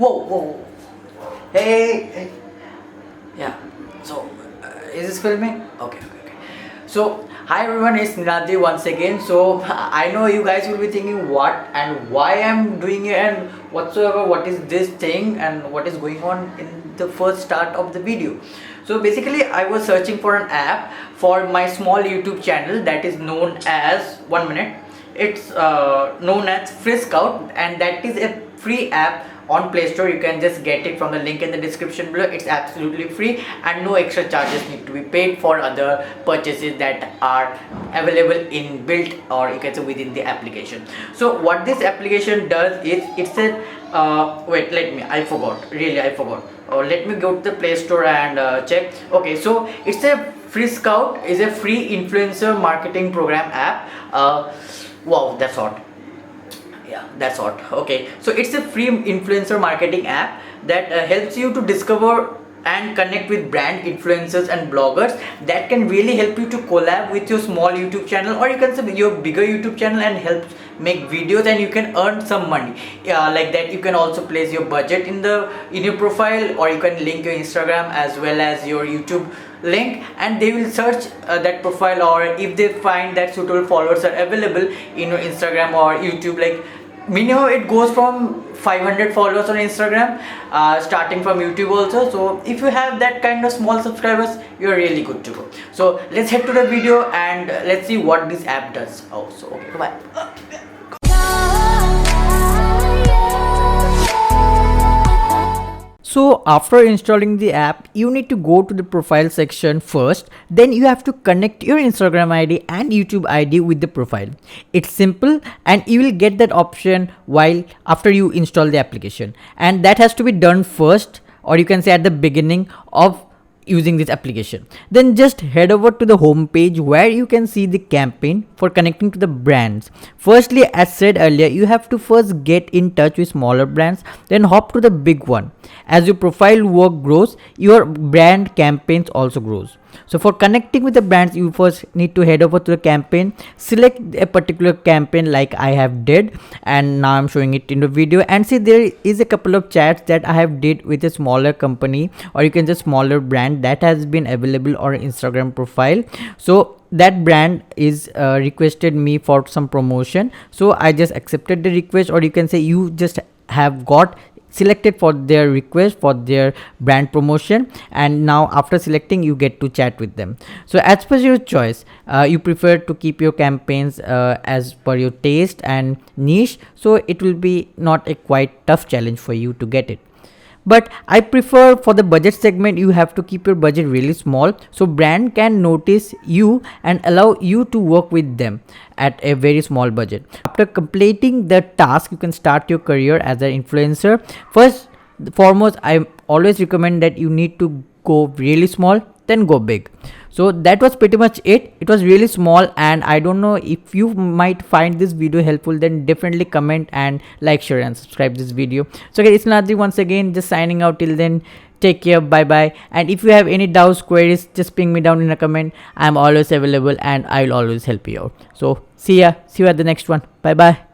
Whoa, whoa. Hey, hey. Yeah. So, is this filming? Okay. So, hi everyone, it's Niradi once again. So, I know you guys will be thinking what and why I'm doing it and whatsoever, what is this thing and what is going on in the first start of the video. So, basically, I was searching for an app for my small YouTube channel that is known as, 1 minute, it's known as Freeskout, and that is a free app on Play Store. You can just get it from the link in the description below. It's absolutely free and no extra charges need to be paid for other purchases that are available in built, or you can say within the application. So what this application does is, it's a wait, I forgot. Let me go to the Play Store and check. Okay, so it's a Freeskout is a free influencer marketing program app. Wow, that's hot. Yeah, that's hot. Okay, so it's a free influencer marketing app that helps you to discover and connect with brand influencers and bloggers that can really help you to collab with your small YouTube channel, or you can say your bigger YouTube channel, and help make videos and you can earn some money. Like that, you can also place your budget in your profile, or you can link your Instagram as well as your YouTube link, and they will search that profile, or if they find that suitable followers are available in your Instagram or YouTube, like minimum it goes from 500 followers on Instagram, starting from YouTube also. So if you have that kind of small subscribers, you're really good to go. So let's head to the video and let's see what this app does. Okay, bye. So after installing the app, you need to go to the profile section first. Then you have to connect your Instagram ID and YouTube ID with the profile. It's simple and you will get that option while after you install the application. And that has to be done first, or you can say at the beginning of using this application. Then just head over to the home page where you can see the campaign for connecting to the brands. Firstly, as said earlier, you have to first get in touch with smaller brands, then hop to the big one. As your profile work grows, your brand campaigns also grows. So for connecting with the brands, you first need to head over to the campaign, select a particular campaign like I have did, and now I'm showing it in the video, and see there is a couple of chats that I have did with a smaller company, or you can just smaller brand that has been available on Instagram profile. So that brand is requested me for some promotion, so I just accepted the request, or you can say you just have got selected for their request for their brand promotion, and now after selecting you get to chat with them. So as per your choice, you prefer to keep your campaigns as per your taste and niche, so it will be not a quite tough challenge for you to get it. But I prefer for the budget segment, you have to keep your budget really small so brand can notice you and allow you to work with them at a very small budget. After completing the task, you can start your career as an influencer. First foremost, I always recommend that you need to go really small, then go big. So that was pretty much it. It was really small, and I don't know if you might find this video helpful, then definitely comment and like, share and subscribe this video. So okay, it's Nadri once again, just signing out. Till then, take care, bye bye. And if you have any doubts, queries, just ping me down in a comment. I'm always available and I'll always help you out. So see you at the next one. Bye bye.